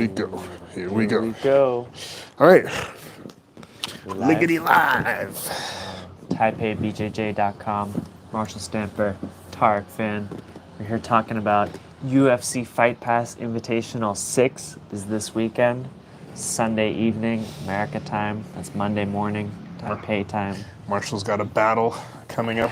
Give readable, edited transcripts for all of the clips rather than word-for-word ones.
we go. Here we Here go. we go. All right. Live. Liggity live. TaipeiBJJ.com. Marshall Stamper, Tahric fan. We're here talking about UFC Fight Pass Invitational 6 is this weekend. Sunday evening, America time. That's Monday morning, Taipei time. Marshall's got a battle coming up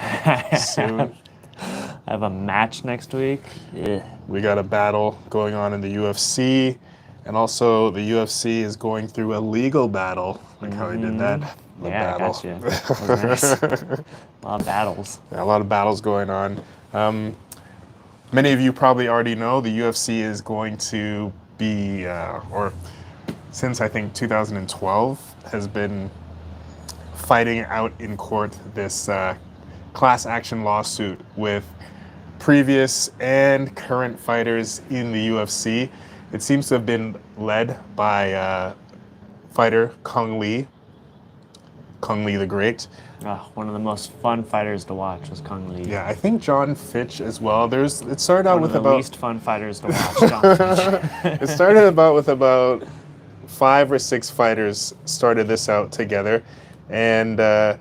soon. I have a match next week. Yeah. We got a battle going on in the UFC. And also, the UFC is going through a legal battle. Like how they did that. The Yeah, battle. I got you. That was nice. A lot of battles. Yeah, a lot of battles going on. Many of you probably already know the UFC is going to be, or since I think 2012, has been fighting out in court this class action lawsuit with previous and current fighters in the UFC. It seems to have been led by fighter Kung Lee the Great. One of the most fun fighters to watch was Kung Lee. Yeah, I think John Fitch as well. It started out with One of the about least fun fighters to watch, John Fitch. it started about 5 or 6 fighters started this out together, and they're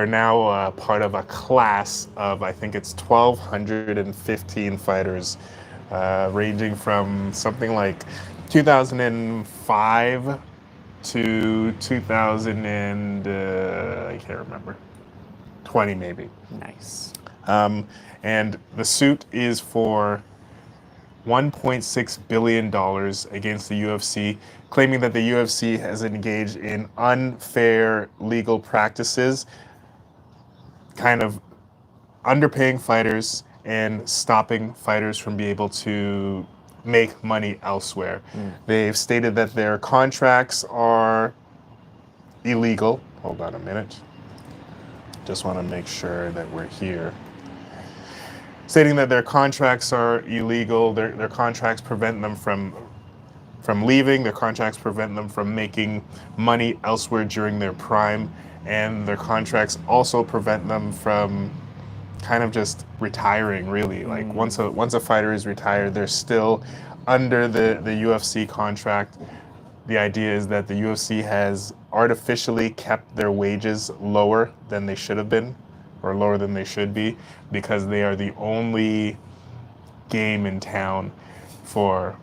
now part of a class of, I think it's 1,215 fighters, ranging from something like 2005 to 2000 and I can't remember, 20 maybe. Nice. And the suit is for $1.6 billion against the UFC, claiming that the UFC has engaged in unfair legal practices, kind of underpaying fighters and stopping fighters from being able to make money elsewhere. They've stated that their contracts are illegal. Hold on a minute. Just want to make sure that we're here. Stating that their contracts are illegal, their contracts prevent them from leaving, their contracts prevent them from making money elsewhere during their prime, and their contracts also prevent them from kind of just retiring, really. Like once a fighter is retired, they're still under the UFC contract. The idea is that the UFC has artificially kept their wages lower than they should have been, or lower than they should be, because they are the only game in town for,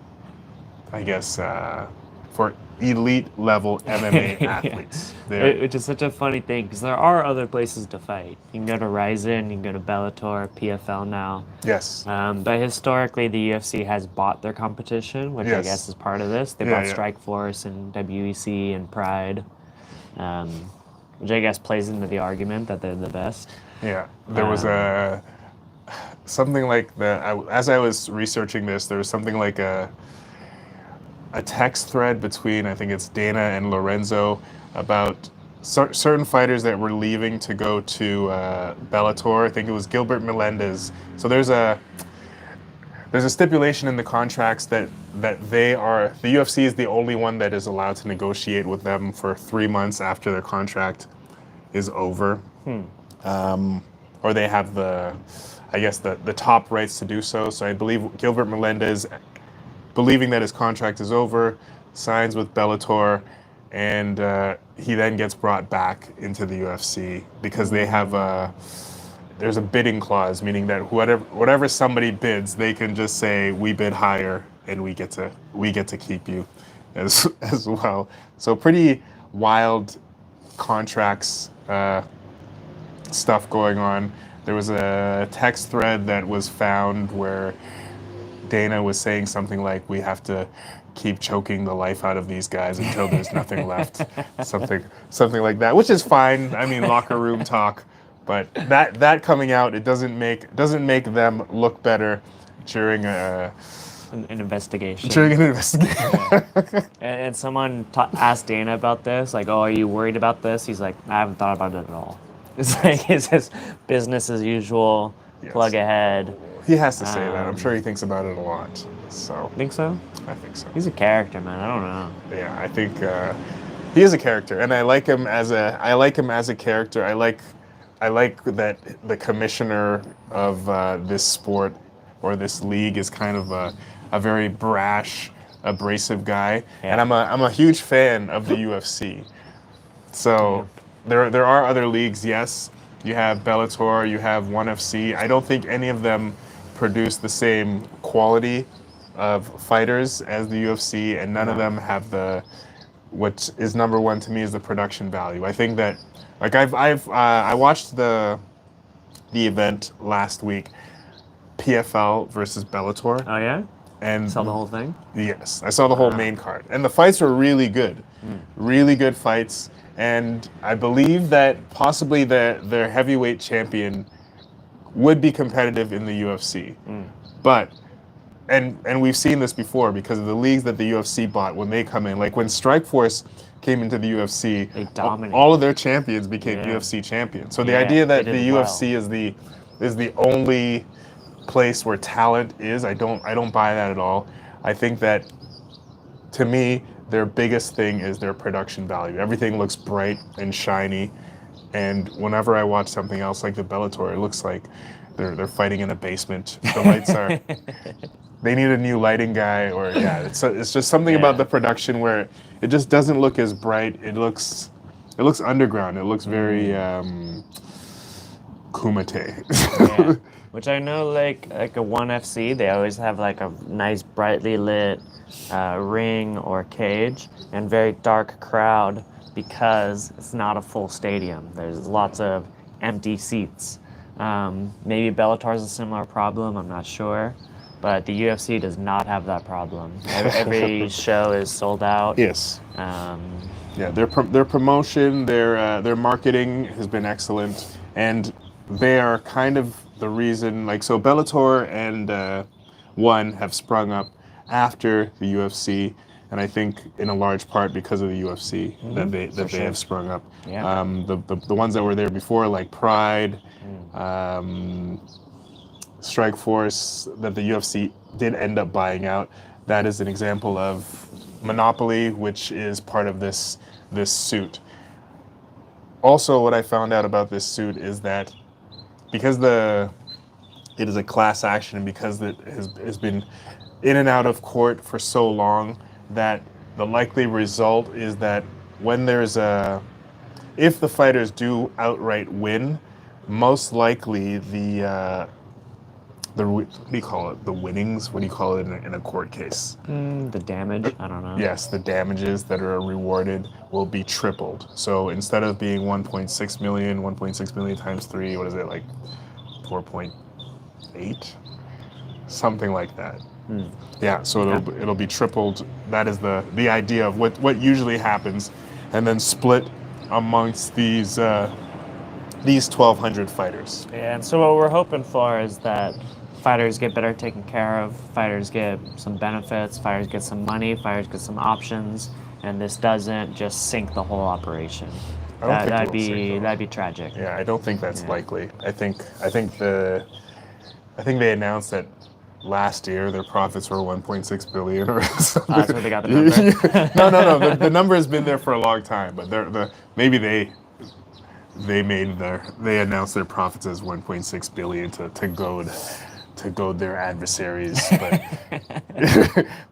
I guess, for elite level MMA athletes. Which is such a funny thing, because there are other places to fight. You can go to Ryzen, you can go to Bellator, PFL now. Yes. But historically, the UFC has bought their competition, which I guess is part of this. They bought Strikeforce and WEC and Pride, which I guess plays into the argument that they're the best. Yeah, there was something like as I was researching this, there was something like a text thread between, I think it's Dana and Lorenzo, about certain fighters that were leaving to go to Bellator. I think it was Gilbert Melendez. So there's a stipulation in the contracts that the UFC is the only one that is allowed to negotiate with them for 3 months after their contract is over. Or they have the top rights to do so. So I believe Gilbert Melendez, believing that his contract is over, signs with Bellator, and he then gets brought back into the UFC because they have there's a bidding clause, meaning that whatever somebody bids, they can just say, we bid higher and we get to keep you as well. So pretty wild contracts stuff going on. There was a text thread that was found where Dana was saying something like, we have to keep choking the life out of these guys until there's nothing left. Something like that, which is fine. I mean, locker room talk, but that coming out, it doesn't make them look better during an investigation. During an investigation. Yeah. And someone asked Dana about this, like, oh, are you worried about this? He's like, I haven't thought about it at all. It's like, it's just business as usual, plug ahead. He has to say that. I'm sure he thinks about it a lot. So. Think so? I think so. He's a character, man. I don't know. Yeah, I think he is a character, and I like him as a character. I like that the commissioner of this sport or this league is kind of a a very brash, abrasive guy, Yeah. and I'm a huge fan of the UFC. So there are other leagues, yes. You have Bellator, you have ONE FC. I don't think any of them produce the same quality of fighters as the UFC, and none of them have what is number one to me is the production value. I think that, like I watched the event last week, PFL versus Bellator, Oh yeah. and Saw the whole thing. yes, I saw the whole main card, and the fights were really good fights. And I believe that possibly their heavyweight champion would be competitive in the UFC, but and we've seen this before because of the leagues that the UFC bought when they come in. Like when Strikeforce came into the UFC, They dominate. all of their champions became Yeah. UFC champions. So the Yeah, idea that they the did well. UFC is the only place where talent is, I don't buy that at all. I think that, to me, their biggest thing is their production value. Everything looks bright and shiny, and whenever I watch something else like the Bellator, it looks like they're fighting in a basement. The lights are. They need a new lighting guy, or it's just something about the production where it just doesn't look as bright. It looks underground. It looks very kumite. Yeah. Which I know, like a ONE FC, they always have like a nice brightly lit ring or cage and very dark crowd because it's not a full stadium. There's lots of empty seats. Maybe Bellator's a similar problem. I'm not sure. But the UFC does not have that problem. Every show is sold out. Yes. Yeah, Their promotion, their marketing has been excellent, and they are kind of the reason. Like, so Bellator and ONE have sprung up after the UFC, and I think in a large part because of the UFC that they have sprung up. Yeah. The ones that were there before, like Pride. Strikeforce, that the UFC did end up buying out. That is an example of monopoly, which is part of this suit. Also, what I found out about this suit is that because it is a class action, and because it has been in and out of court for so long, that the likely result is that when if the fighters do outright win, most likely what do you call it? The winnings? What do you call it in a court case? the damage, I don't know. Yes, the damages that are rewarded will be tripled. So instead of being 1.6 million times 3, what is it, like 4.8? Something like that. Yeah, so it'll be tripled. That is the idea of what usually happens, and then split amongst these 1,200 fighters. Yeah, and so what we're hoping for is that fighters get better taken care of, fighters get some benefits, fighters get some money, fighters get some options, and this doesn't just sink the whole operation. That'd be tragic. Yeah, I don't think that's likely. I think they announced that last year their profits were 1.6 billion or something. That's where they got the number. No. The number has been there for a long time, but maybe they announced their profits as 1.6 billion to goad their adversaries. But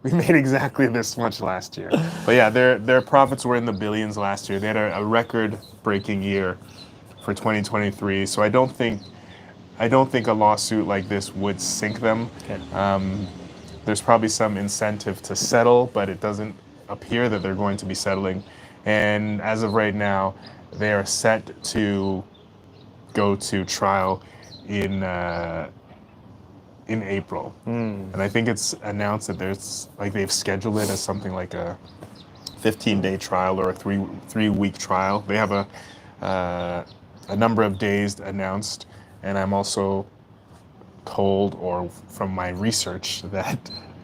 we made exactly this much last year. But yeah, their profits were in the billions last year. They had a record-breaking year for 2023. So I don't think a lawsuit like this would sink them. Okay. There's probably some incentive to settle, but it doesn't appear that they're going to be settling. And as of right now, they are set to go to trial in April. And I think it's announced that they've scheduled it as something like a 15-day trial or a three-week trial. They have a number of days announced, and I'm also told, or from my research, that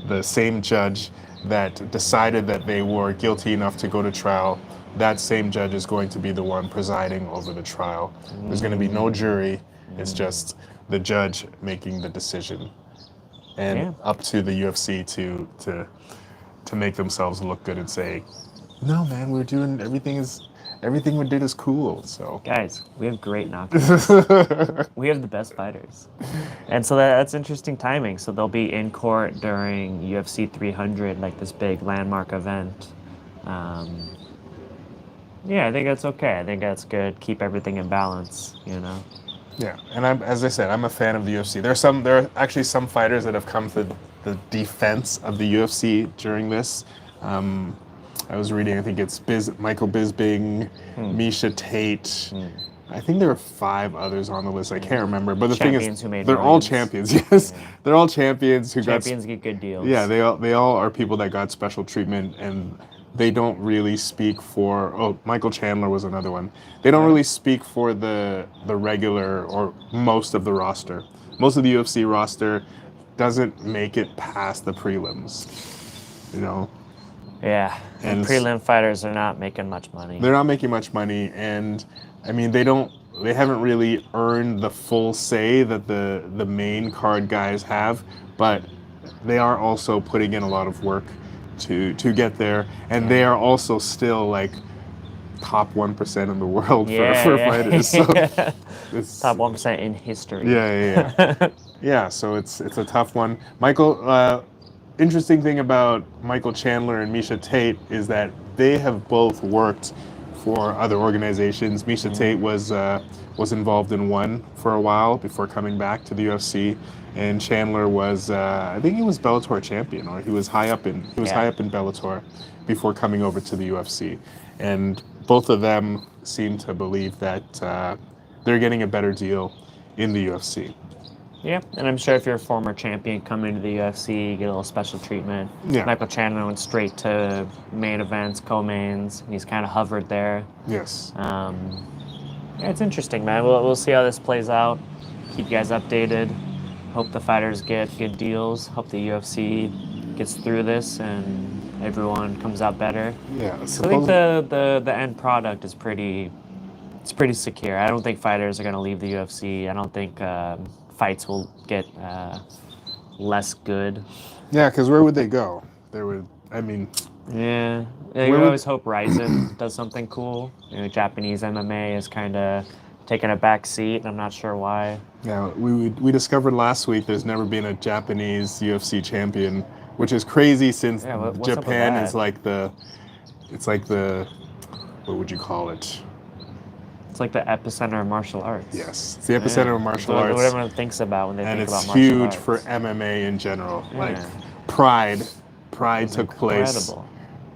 the same judge that decided that they were guilty enough to go to trial, that same judge is going to be the one presiding over the trial. There's going to be no jury. It's just the judge making the decision, and up to the UFC to make themselves look good and say, "No, man, we're doing everything is everything we did is cool. So Guys, we have great knockouts. We have the best fighters. And so that's interesting timing. So they'll be in court during UFC 300, like this big landmark event. Yeah, I think that's okay. I think that's good. Keep everything in balance, you know? yeah, and as I said, I'm a fan of the UFC. There are actually some fighters that have come to the defense of the UFC during this. I was reading, I think it's Michael Bisping, Miesha Tate. I think there were 5 others on the list. I can't remember. But the Champions thing is, who made they're all millions. champions. Yes, they're all champions who Champions get good deals. Yeah, they all are people that got special treatment, and they don't really speak for. Oh, Michael Chandler was another one. They don't really speak for the regular or most of the roster. Most of the UFC roster doesn't make it past the prelims. You know. Yeah, and prelim fighters are not making much money. They're not making much money, and I mean they haven't really earned the full say that the main card guys have, but they are also putting in a lot of work to get there, and they are also still like top 1% in the world for fighters. So it's top 1% in history. Yeah. So it's a tough one. Michael. Interesting thing about Michael Chandler and Miesha Tate is that they have both worked for other organizations. Miesha Tate was involved in one for a while before coming back to the UFC, and Chandler was I think he was Bellator champion, or he was high up in Bellator before coming over to the UFC. And both of them seem to believe that they're getting a better deal in the UFC. Yeah, and I'm sure if you're a former champion coming to the UFC, you get a little special treatment. Yeah. Michael Chandler went straight to main events, co-mains, and he's kind of hovered there. Yes. Yeah, it's interesting, man. We'll see how this plays out. Keep you guys updated. Hope the fighters get good deals. Hope the UFC gets through this and everyone comes out better. Yeah. So I think the end product is pretty secure. I don't think fighters are going to leave the UFC. I don't think fights will get less good. Yeah, because where would they go? Yeah, you always hope Ryzen does something cool. You know, Japanese MMA is kind of taking a back seat, and I'm not sure why. Yeah, we discovered last week there's never been a Japanese UFC champion, which is crazy since Japan is like the what would you call it? It's like the epicenter of martial arts. Yes, it's the epicenter of martial arts. What everyone thinks about when they think about martial arts. And it's huge for MMA in general. Yeah. Like Pride took place.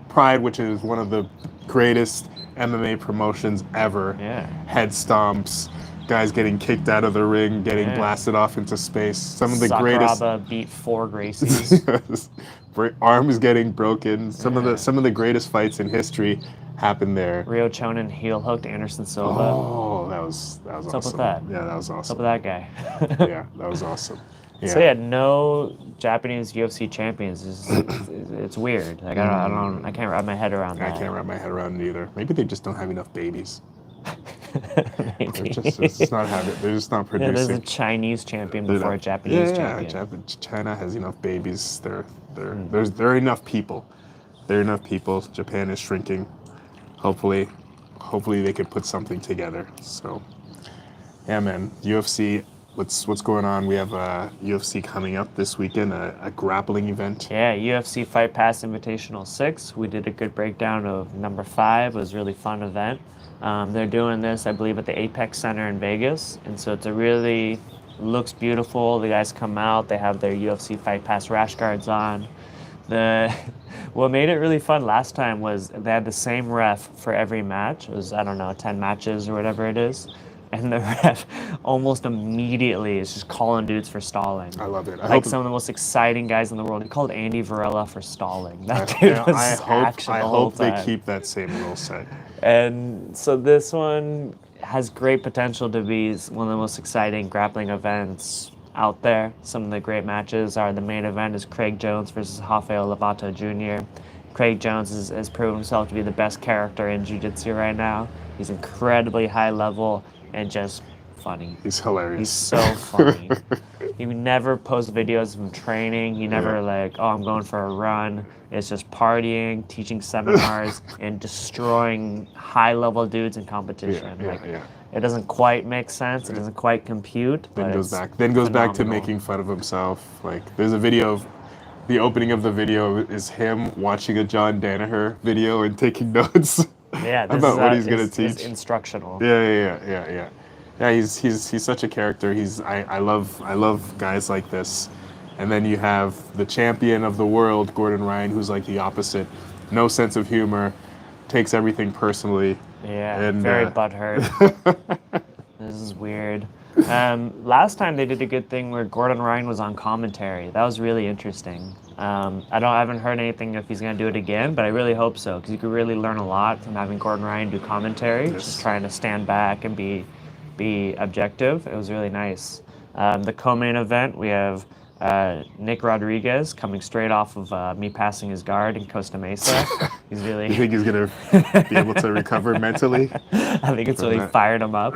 Pride, which is one of the greatest MMA promotions ever. Yeah. Head stomps, guys getting kicked out of the ring, getting blasted off into space. Some of the greatest. Sakuraba beat 4 Gracies. Yes. Arms getting broken. Some of the greatest fights in history happened there. Ryo Chonin heel hooked Anderson Silva. Oh, that was awesome. What's up with that? Yeah, that was awesome. What's up with that guy? Yeah, that was awesome. Yeah. So yeah, no Japanese UFC champions. It's weird. Like I can't wrap my head around that. I can't wrap my head around it either. Maybe they just don't have enough babies. Maybe. They're just not producing. Yeah, there's a Chinese champion before a Japanese champion. China has enough babies. There are enough people. There are enough people. Japan is shrinking. Hopefully they could put something together. So, yeah, man. UFC. What's going on? We have UFC coming up this weekend, a grappling event. Yeah, UFC Fight Pass Invitational 6. We did a good breakdown of number 5. It was a really fun event. They're doing this, I believe, at the Apex Center in Vegas. And so looks beautiful. The guys come out. They have their UFC Fight Pass rash guards on. What made it really fun last time was they had the same ref for every match. It was, 10 matches or whatever it is. And the ref almost immediately is just calling dudes for stalling. I love it. Some of the most exciting guys in the world. He called Andy Varela for stalling. That dude was I hope they keep that same rule set. And so this one has great potential to be one of the most exciting grappling events out there. Some of the great matches are the main event is Craig Jones versus Rafael Lovato Jr. Craig Jones has proven himself to be the best character in Jiu-Jitsu right now. He's incredibly high level and just funny. He's hilarious. He's so funny. He never posts videos of him training. He never like, oh, I'm going for a run. It's just partying, teaching seminars, and destroying high-level dudes in competition. It doesn't quite make sense. It doesn't quite compute. Then But goes it's back. Then goes back to phenomenal. making fun of himself. Like there's a video of the opening of the video is him watching a John Danaher video and taking notes Yeah, this about what he's is, gonna is teach. instructional. Yeah, he's such a character. I love guys like this. And then you have the champion of the world, Gordon Ryan, who's like the opposite. No sense of humor, takes everything personally. Yeah, and, very butthurt. This is weird. Last time they did a good thing where Gordon Ryan was on commentary. That was really interesting. I haven't heard anything if he's gonna do it again, but I really hope so because you could really learn a lot from having Gordon Ryan do commentary, just trying to stand back and be objective. It was really nice. The co-main event, we have Nick Rodriguez coming straight off of me passing his guard in Costa Mesa. He's really. You think he's gonna be able to recover mentally? I think it's really fired him up.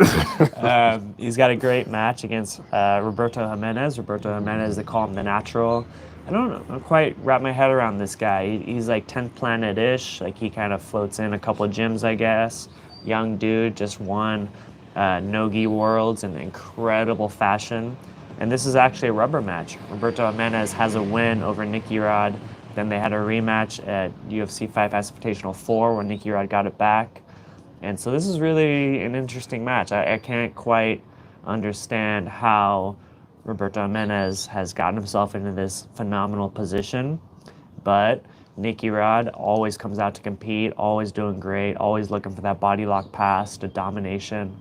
He's got a great match against Roberto Jimenez. Roberto Jimenez, they call him the natural. I don't quite wrap my head around this guy. He's like 10th planet-ish. Like he kind of floats in a couple of gyms, I guess. Young dude, just won no-gi worlds in incredible fashion. And this is actually a rubber match. Roberto Jimenez has a win over Nicky Rod. Then they had a rematch at UFC Fight Pass Invitational 4 where Nicky Rod got it back. And so this is really an interesting match. I can't quite understand how Roberto Jimenez has gotten himself into this phenomenal position. But Nicky Rod always comes out to compete, always doing great, always looking for that body lock pass to domination.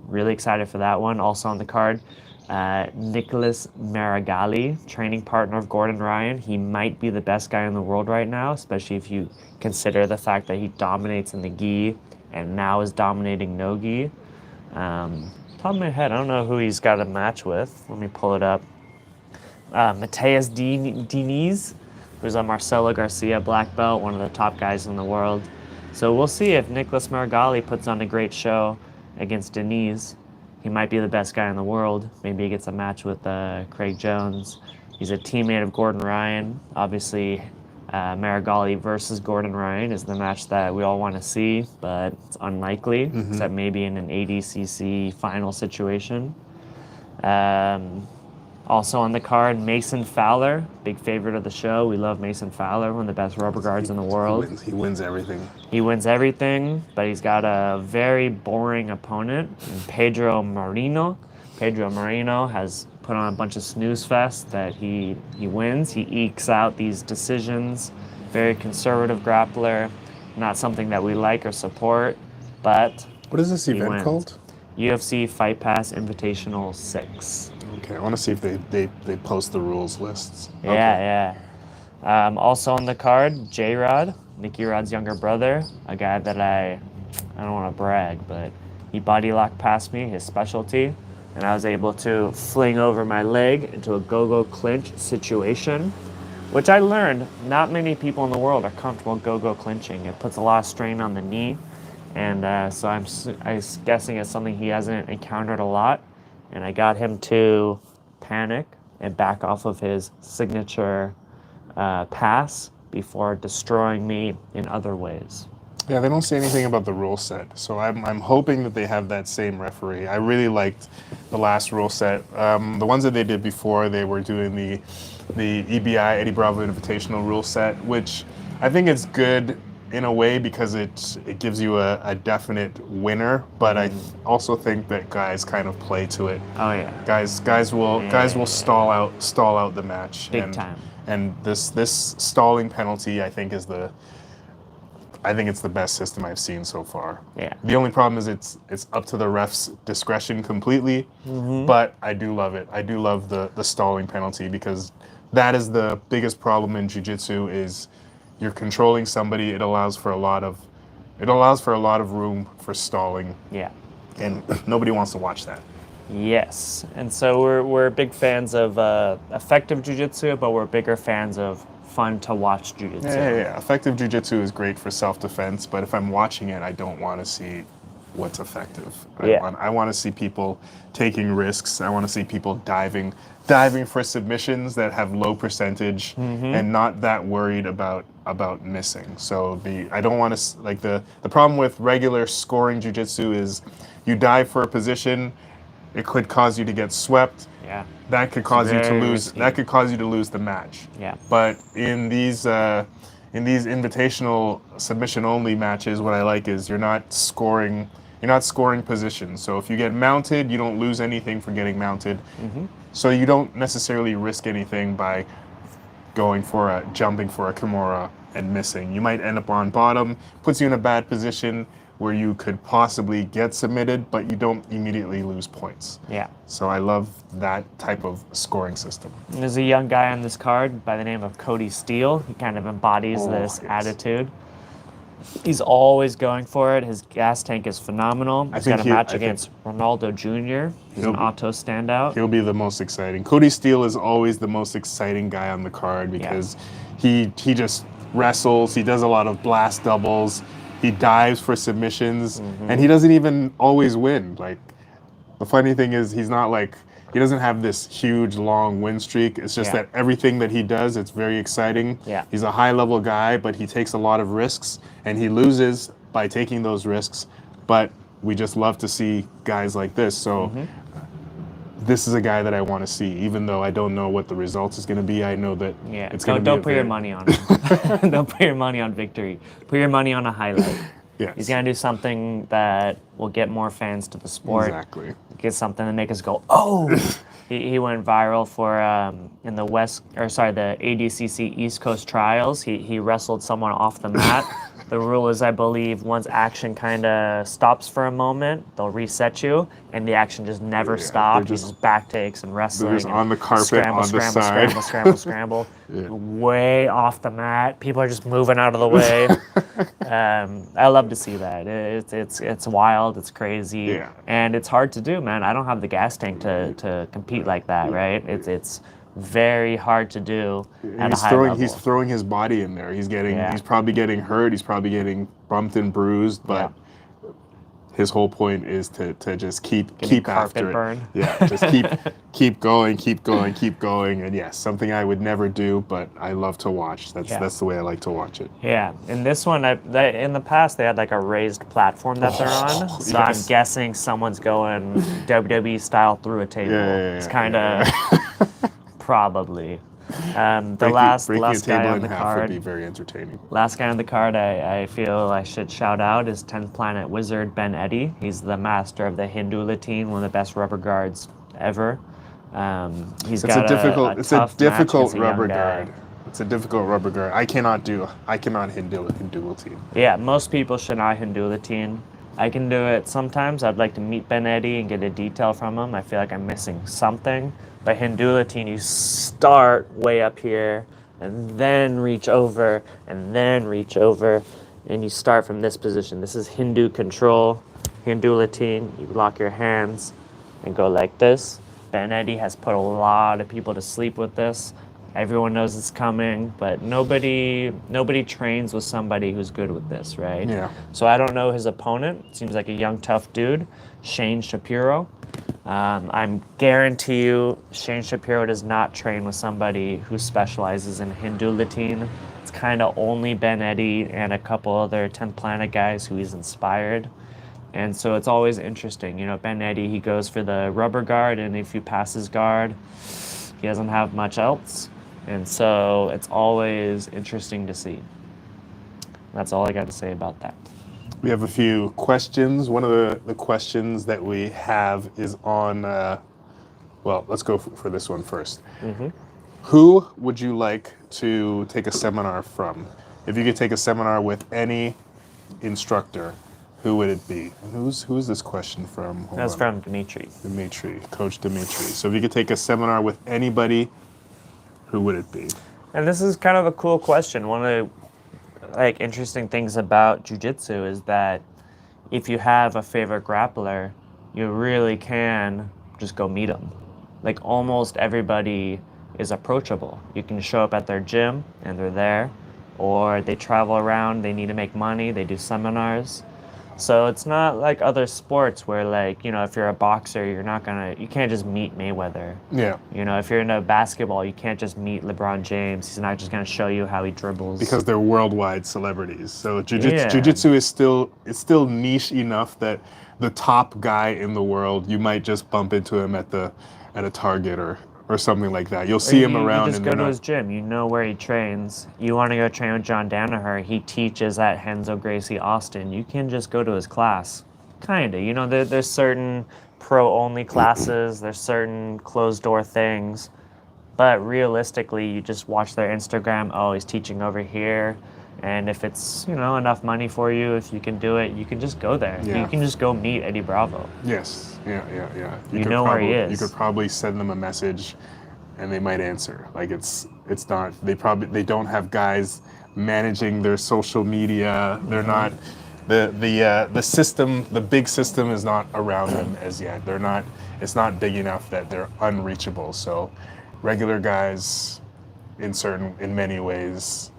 Really excited for that one. Also on the card, Nicholas Marigali, training partner of Gordon Ryan. He might be the best guy in the world right now, especially if you consider the fact that he dominates in the gi and now is dominating no gi. Top of my head, I don't know who he's got a match with. Let me pull it up. Mateus Diniz, who's a Marcelo Garcia black belt, one of the top guys in the world. So we'll see if Nicholas Marigali puts on a great show against Diniz. He might be the best guy in the world. Maybe he gets a match with Craig Jones. He's a teammate of Gordon Ryan. Obviously, Marigali versus Gordon Ryan is the match that we all want to see, but it's unlikely, except maybe in an ADCC final situation. Also on the card, Mason Fowler, big favorite of the show. We love Mason Fowler, one of the best rubber guards in the world. He wins everything. He wins everything, but he's got a very boring opponent, Pedro Marino. Pedro Marino has put on a bunch of snooze fest that he wins. He ekes out these decisions. Very conservative grappler. Not something that we like or support, but What is this event called? UFC Fight Pass Invitational 6. Okay, I want to see if they post the rules lists. Yeah. Also on the card, J-Rod, Nicky Rod's younger brother, a guy that I don't want to brag, but he body locked past me, his specialty, and I was able to fling over my leg into a go-go clinch situation, which I learned not many people in the world are comfortable go-go clinching. It puts a lot of strain on the knee, and so I'm guessing it's something he hasn't encountered a lot. And I got him to panic and back off of his signature pass before destroying me in other ways. Yeah, they don't say anything about the rule set, so I'm hoping that they have that same referee. I really liked the last rule set. The ones that they did before, they were doing the EBI, Eddie Bravo Invitational rule set, which I think is good in a way because it gives you a definite winner, but I also think that guys kind of play to it. Oh yeah. Guys will stall out the match. Big time. And this stalling penalty I think it's the best system I've seen so far. Yeah. The only problem is it's up to the ref's discretion completely, but I do love it. I do love the stalling penalty because that is the biggest problem in jiu-jitsu is you're controlling somebody. It allows for a lot of room for stalling. Yeah. And nobody wants to watch that. Yes. And so we're big fans of effective jiu-jitsu, but we're bigger fans of fun to watch jiu-jitsu. Yeah. Effective jiu-jitsu is great for self-defense, but if I'm watching it, I don't want to see what's effective. Yeah. I want to see people taking risks. I want to see people diving for submissions that have low percentage and not that worried about missing. So I don't want to like the problem with regular scoring jiu-jitsu is you dive for a position, it could cause you to get swept. Yeah. That could cause you to very lose. risky. That could cause you to lose the match. Yeah. But in these invitational submission only matches, what I like is you're not scoring positions. So if you get mounted, you don't lose anything for getting mounted. So you don't necessarily risk anything by jumping for a Kimura and missing. You might end up on bottom, puts you in a bad position where you could possibly get submitted, but you don't immediately lose points. Yeah. So I love that type of scoring system. And there's a young guy on this card by the name of Kody Steele. He kind of embodies this attitude. He's always going for it. His gas tank is phenomenal. He's got a match against Ronaldo Jr. He's an auto standout. He'll be the most exciting. Kody Steele is always the most exciting guy on the card because he just wrestles. He does a lot of blast doubles. He dives for submissions, and he doesn't even always win. Like, the funny thing is, he doesn't have this huge, long win streak. It's just that everything that he does, it's very exciting. Yeah. He's a high-level guy, but he takes a lot of risks, and he loses by taking those risks. But we just love to see guys like this. So this is a guy that I want to see, even though I don't know what the results is going to be. I know that it's going to be. Don't put your money on him. Don't put your money on victory. Put your money on a highlight. Yes. He's going to do something that will get more fans to the sport. Exactly. Get something to make us go, oh! He went viral for in the the ADCC East Coast Trials. He wrestled someone off the mat. The rule is, I believe, once action kind of stops for a moment, they'll reset you, and the action just never stopped. He's just back takes and wrestling. Just on the carpet, on the side. Scramble. Way off the mat. People are just moving out of the way. I love to see that. It's wild. It's crazy. And it's hard to do, man. I don't have the gas tank to compete like that, right? It's very hard to do at a high level. He's throwing his body in there. He's probably getting hurt. He's probably getting bumped and bruised, but his whole point is to just keep after burn. it. Yeah, just keep going. And yes, something I would never do, but I love to watch. That's the way I like to watch it. Yeah, in this one, in the past they had like a raised platform that they're on, so I'm guessing someone's going WWE style through a table. It's kind of probably. The last guy on the card would be very entertaining. Last guy on the card I feel I should shout out is 10th Planet Wizard Ben Eddy. He's the master of the Hindu Latine, one of the best rubber guards ever. It's a difficult rubber guard. It's a difficult rubber guard. I cannot Hindu Latine. Yeah, most people should not Hindu Latine. I can do it sometimes. I'd like to meet Ben Eddy and get a detail from him. I feel like I'm missing something. By Hindu Latine, you start way up here and then reach over and then reach over, and you start from this position. This is Hindu control. Hindu Latine, you lock your hands and go like this. Ben Eddy has put a lot of people to sleep with this. Everyone knows it's coming, but nobody trains with somebody who's good with this, right? Yeah. So I don't know his opponent. Seems like a young, tough dude, Shane Shapiro. I'm guarantee you Shane Shapiro does not train with somebody who specializes in Hindu Latine. It's kind of only Ben Eddy and a couple other 10th Planet guys who he's inspired. And so it's always interesting. You know, Ben Eddy, he goes for the rubber guard, and if you pass his guard, he doesn't have much else. And so it's always interesting to see. That's all I got to say about that. We have a few questions. One of the questions that we have is on, let's go for this one first. Who would you like to take a seminar from? If you could take a seminar with any instructor, who would it be? And who's this question from? That's from Dimitri. Coach Dimitri. So if you could take a seminar with anybody, who would it be? And this is kind of a cool question. One of the interesting things about jiu-jitsu is that if you have a favorite grappler, you really can just go meet them. Like, almost everybody is approachable. You can show up at their gym and they're there, or they travel around, they need to make money, they do seminars. So it's not like other sports where, like, you know, if you're a boxer, you can't just meet Mayweather. Yeah. You know, if you're into basketball, you can't just meet LeBron James. He's not just gonna show you how he dribbles. Because they're worldwide celebrities. So Yeah. jiu-jitsu is still niche enough that the top guy in the world, you might just bump into him at a Target or something like that. You'll see him around. You just go to his gym. You know where he trains. You want to go train with John Danaher. He teaches at Renzo Gracie Austin. You can just go to his class. Kinda. You know, there's certain pro-only classes. There's certain closed-door things. But realistically, you just watch their Instagram. Oh, he's teaching over here. And if it's, you know, enough money for you, if you can do it, you can just go there. Yeah. You can just go meet Eddie Bravo. Yes. Yeah. You know where he is. You could probably send them a message, and they might answer. Like it's not. They don't have guys managing their social media. They're not. The system, the big system, is not around them as yet. They're not. It's not big enough that they're unreachable. So, regular guys, in many ways.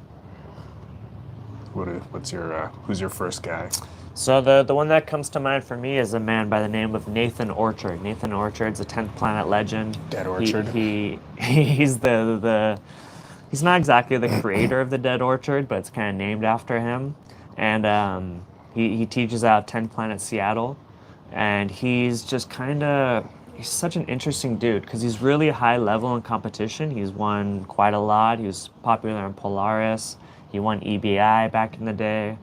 Who's your first guy? So the one that comes to mind for me is a man by the name of Nathan Orchard. Nathan Orchard's a 10th Planet legend. Dead Orchard. He's he's not exactly the creator of the Dead Orchard, but it's kind of named after him. And he teaches out of 10th Planet Seattle, and he's just he's such an interesting dude because he's really high level in competition. He's won quite a lot. He was popular in Polaris. He won EBI back in the day.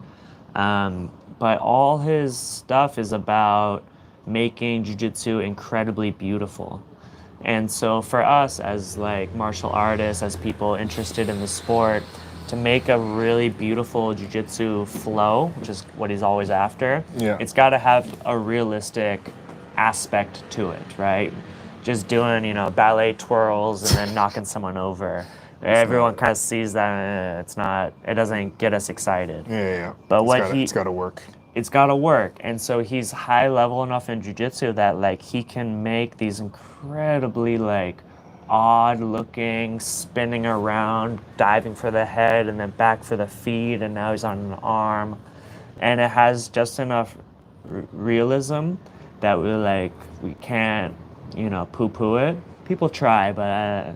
But all his stuff is about making jiu-jitsu incredibly beautiful. And so for us as like martial artists, as people interested in the sport, to make a really beautiful jiu-jitsu flow, which is what he's always after, it's got to have a realistic aspect to it, right? Just doing, you know, ballet twirls and then knocking someone over. Everyone kind of sees that it doesn't get us excited. Yeah. But it's got to work. It's got to work. And so he's high level enough in jiu-jitsu that like he can make these incredibly like odd looking, spinning around, diving for the head and then back for the feet, and now he's on an arm. And it has just enough realism that we can't, you know, poo-poo it. People try, but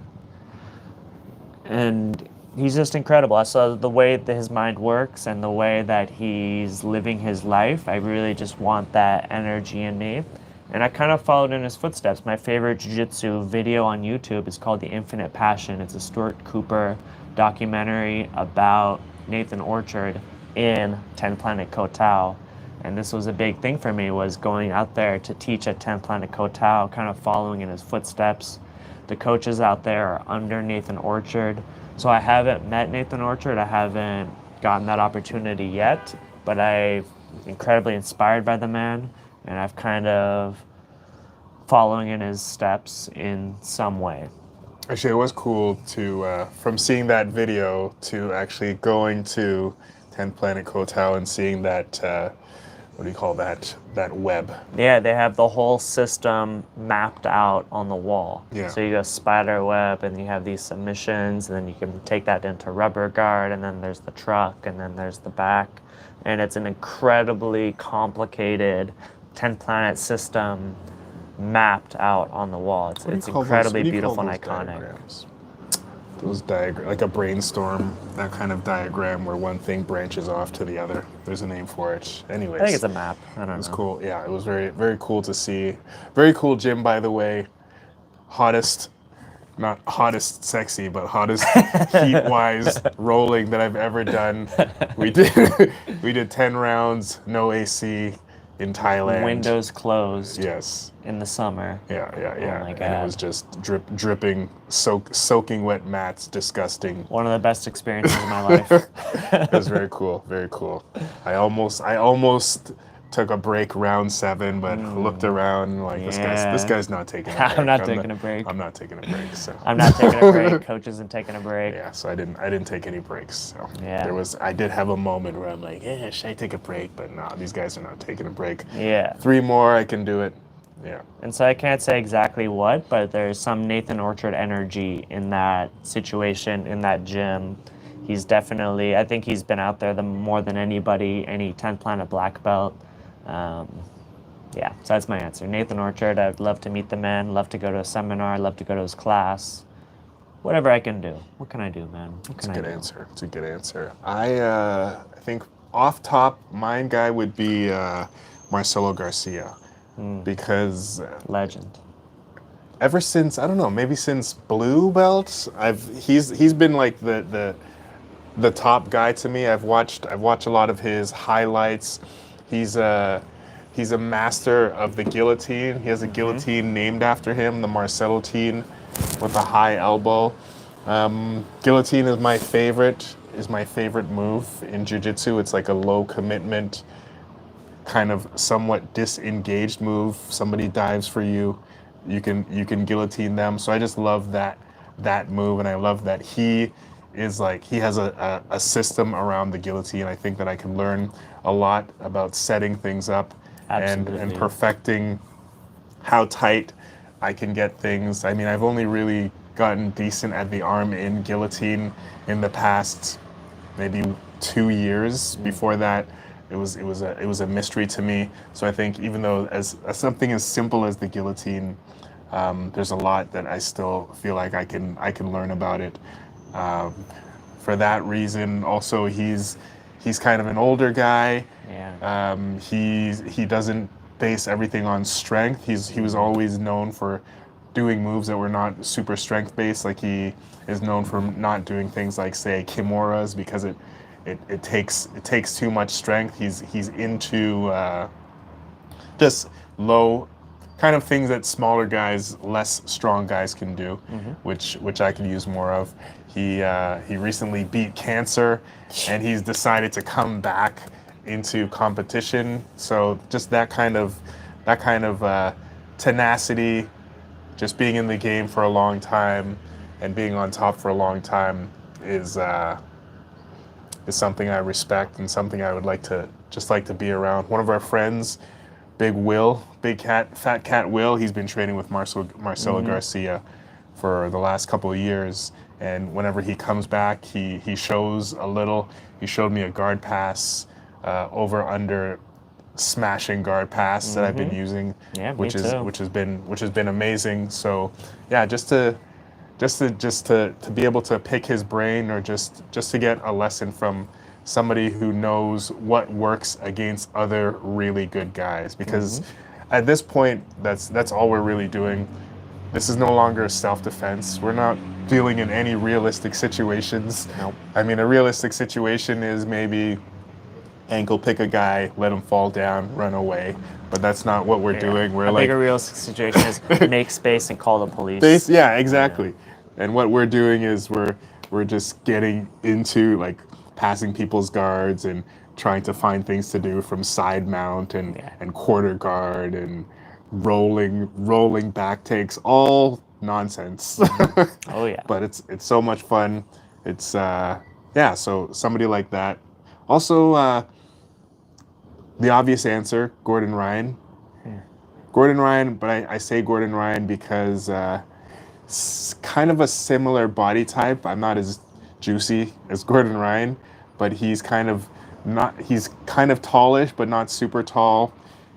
and he's just incredible. I saw the way that his mind works and the way that he's living his life. I really just want that energy in me. And I kind of followed in his footsteps. My favorite jiu-jitsu video on YouTube is called The Infinite Passion. It's a Stuart Cooper documentary about Nathan Orchard in 10 Planet Kotao. And this was a big thing for me, was going out there to teach at 10 Planet Kotao, kind of following in his footsteps. The coaches out there are under Nathan Orchard. So I haven't met Nathan Orchard. I haven't gotten that opportunity yet, but I'm incredibly inspired by the man, and I've kind of following in his steps in some way. Actually, it was cool to, from seeing that video to actually going to 10th Planet Kotao and seeing that, what do you call that web? Yeah, they have the whole system mapped out on the wall. Yeah. So you go spider web, and you have these submissions, and then you can take that into rubber guard, and then there's the truck, and then there's the back. And it's an incredibly complicated 10 planet system mapped out on the wall. It's incredibly beautiful and iconic. Diagrams? Those diagrams, like a brainstorm, that kind of diagram where one thing branches off to the other. There's a name for it. Anyways. I think it's a map. I don't know. It was cool. Yeah, it was very, very cool to see. Very cool gym, by the way. Hottest, not hottest sexy, but hottest heat-wise rolling that I've ever done. We did 10 rounds, no AC in Thailand. Windows closed. Yes. In the summer. Yeah. Oh my God. And it was just dripping, soaking wet mats, disgusting. One of the best experiences of my life. It was very cool, very cool. I almost took a break round 7, but looked around and like this guy's not taking a break. I'm not taking a break. I'm not taking a break. So I'm not taking a break. Coach isn't taking a break. Yeah, so I didn't take any breaks. So yeah. I did have a moment where I'm like, yeah, should I take a break? But no, these guys are not taking a break. Yeah. 3 more, I can do it. Yeah. And so I can't say exactly what, but there's some Nathan Orchard energy in that situation, in that gym. He's definitely, I think he's been out there more than anybody, any 10 Planet black belt. Yeah, so that's my answer. Nathan Orchard, I'd love to meet the man, love to go to a seminar, love to go to his class. Whatever I can do. What can I do, man? What can I do? It's a good answer. I think off top, my guy would be Marcelo Garcia, because Legend. ever since, I don't know, maybe since blue belt, he's been like the top guy to me. I've watched a lot of his highlights. He's a master of the guillotine. He has a guillotine named after him, the Marcellotine, with a high elbow. Guillotine is my favorite move in jiu-jitsu. It's like a low commitment, kind of somewhat disengaged move. Somebody dives for you, you can guillotine them. So I just love that move, and I love that he has a system around the guillotine. I think that I can learn a lot about setting things up and perfecting how tight I can get things. I mean, I've only really gotten decent at the arm in guillotine in the past maybe 2 years. Before that, it was a mystery to me. So I think even though as something as simple as the guillotine, there's a lot that I still feel like I can learn about it. For that reason, also he's kind of an older guy. Yeah. He doesn't base everything on strength. He was always known for doing moves that were not super strength based. Like he is known for not doing things like, say, kimuras, because it takes too much strength. He's into just low kind of things that smaller guys, less strong guys can do, which I could use more of. He recently beat cancer, and he's decided to come back into competition. So just that kind of tenacity, just being in the game for a long time and being on top for a long time is something I respect and something I would like to be around. One of our friends, Fat Cat Will, he's been training with Marcelo Garcia for the last couple of years, and whenever he comes back, he shows a little. He showed me a guard pass, over under smashing guard pass that I've been using, which has been amazing. So yeah, just to be able to pick his brain, or just to get a lesson from somebody who knows what works against other really good guys, because at this point that's all we're really doing. This is no longer self-defense. We're not dealing in any realistic situations. Nope. I mean, a realistic situation is maybe ankle pick a guy, let him fall down, run away. But that's not what we're doing. We're bigger realistic situation is make space and call the police. Yeah, exactly. Yeah. And what we're doing is we're just getting into like passing people's guards and trying to find things to do, from side mount and quarter guard and rolling back takes, all nonsense. Oh yeah. But it's so much fun. It's so somebody like that. Also, the obvious answer, Gordon Ryan. Gordon Ryan, but I say Gordon Ryan because kind of a similar body type. I'm not as juicy as Gordon Ryan, but he's kind of tallish, but not super tall.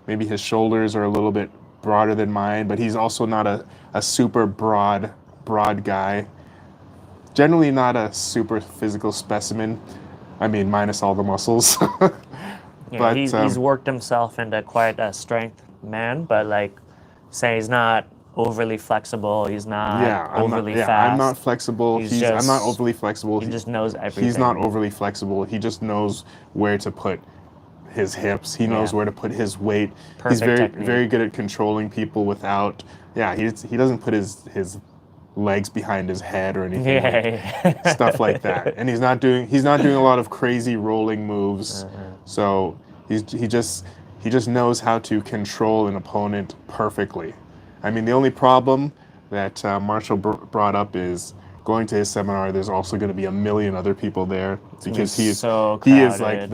Maybe his shoulders are a little bit broader than mine, but he's also not a super broad guy. Generally not a super physical specimen. I mean, minus all the muscles. Yeah, but he's worked himself into quite a strength man, but like, say he's not overly flexible. He's not overly fast. I'm not flexible. I'm not overly flexible. He just knows everything. He's not overly flexible. He just knows where to put his hips. He knows where to put his weight. He's very good at controlling people without. Yeah, he doesn't put his legs behind his head or anything. Stuff like that. And he's not doing a lot of crazy rolling moves. So he just knows how to control an opponent perfectly. I mean, the only problem that Marshall brought up is going to his seminar. There's also going to be a million other people there, because he is like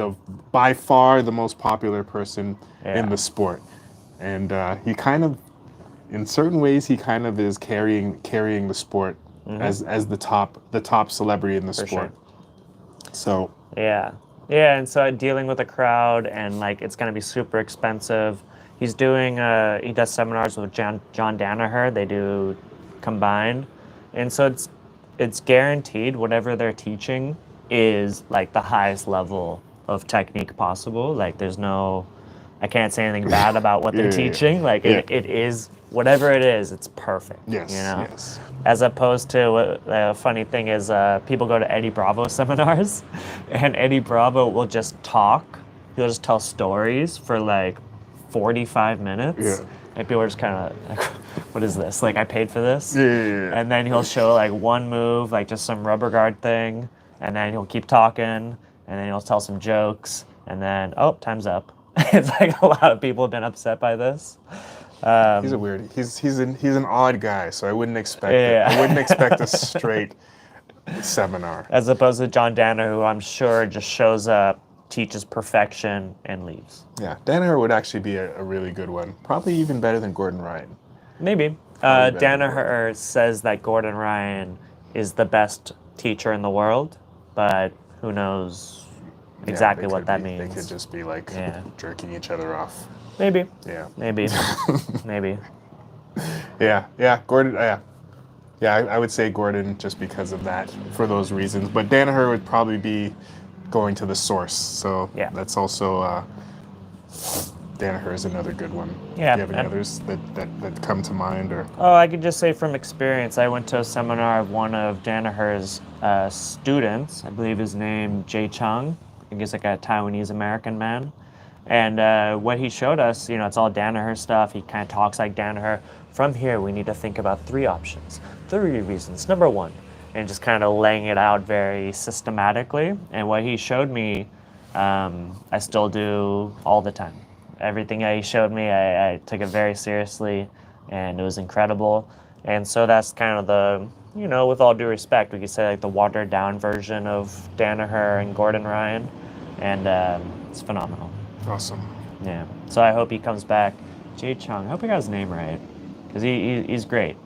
by far the most popular person in the sport, and he kind of, in certain ways, he kind of is carrying the sport as the top celebrity in the sport. Sure. So yeah, Yeah, and so dealing with a crowd and like it's gonna be super expensive. He's doing he does seminars with John Danaher. They do combined, and so it's guaranteed whatever they're teaching is like the highest level of technique possible. Like there's no, I can't say anything bad about what they're Yeah, yeah, teaching. Like yeah. it is whatever it is, it's perfect. Yes, You know. yes. As opposed to a funny thing is people go to Eddie Bravo seminars, and Eddie Bravo will just talk. He'll just tell stories for like 45 minutes. Yeah. And people are just kind of like, what is this? Like, I paid for this? Yeah. And then he'll show like one move, like just some rubber guard thing, and then he'll keep talking, and then he'll tell some jokes, and then, oh, time's up. It's like a lot of people have been upset by this. He's a weird. He's an odd guy, so I wouldn't expect Yeah. I wouldn't expect a straight seminar. As opposed to John Danner, who I'm sure just shows up, teaches perfection, and leaves. Yeah, Danaher would actually be a really good one. Probably even better than Gordon Ryan. Maybe. Probably better than Danaher says that Gordon Ryan is the best teacher in the world, but who knows exactly Yeah, what that They means. could just be like Yeah. jerking each other off. Maybe. Yeah. Maybe. Maybe. Yeah. Gordon. Yeah, I would say Gordon just because of that, for those reasons. But Danaher would probably be going to the source. So Yeah. that's also Danaher is another good one. Yeah, Do you have any and- others that come to mind or? Oh, I could just say from experience, I went to a seminar of one of Danaher's students. I believe his name Jay Chung. I think he's like a Taiwanese American man. And what he showed us, it's all Danaher stuff. He kind of talks like Danaher. From here, we need to think about 3 options, 3 reasons. Number 1, and just kind of laying it out very systematically. And what he showed me, I still do all the time. Everything that he showed me, I took it very seriously, and it was incredible. And so that's kind of the, with all due respect, we could say like the watered down version of Danaher and Gordon Ryan. And it's phenomenal. Awesome. Yeah. So I hope he comes back. Jay Chung, I hope I got his name right, because he's great.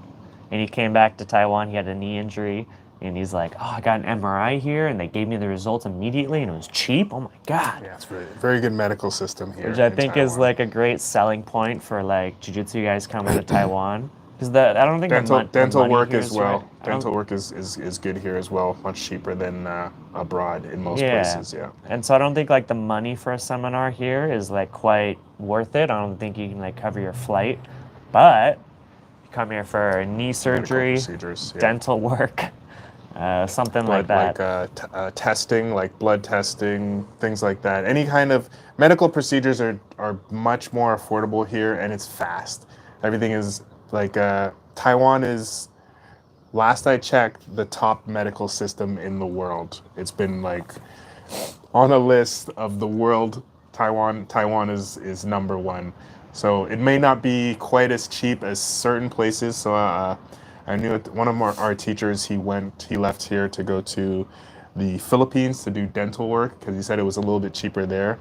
And he came back to Taiwan. He had a knee injury, and he's like, "Oh, I got an MRI here, and they gave me the results immediately, and it was cheap. Oh my god!" Yeah, it's very good medical system here. Which I in think is Taiwan. like a great selling point for like jiu-jitsu guys coming to Taiwan, because I don't think dental money work here as is well. right. I don't- Dental work is good here as well. Much cheaper than abroad in most Yeah. places. Yeah. And so I don't think like the money for a seminar here is like quite worth it. I don't think you can like cover your flight, but you come here for knee surgery, Medical procedures. Yeah. dental work, something like that. Testing, like blood testing, things like that. Any kind of medical procedures are much more affordable here, and it's fast. Everything is like Taiwan is. Last I checked, the top medical system in the world. It's been like on a list of the world. Taiwan is number 1. So it may not be quite as cheap as certain places. So I knew one of our teachers, he left here to go to the Philippines to do dental work because he said it was a little bit cheaper there.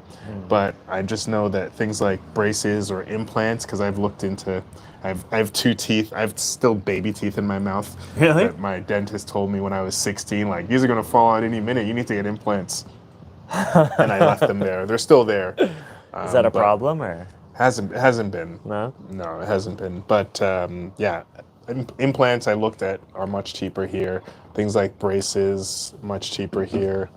But I just know that things like braces or implants, because I've looked into, I have 2 teeth. I have still baby teeth in my mouth. Really? That my dentist told me when I was 16, like, these are gonna fall out any minute. You need to get implants. And I left them there. They're still there. Is that a but problem or Hasn't been. no? No, it hasn't been. But yeah, implants I looked at are much cheaper here. Things like braces, much cheaper here.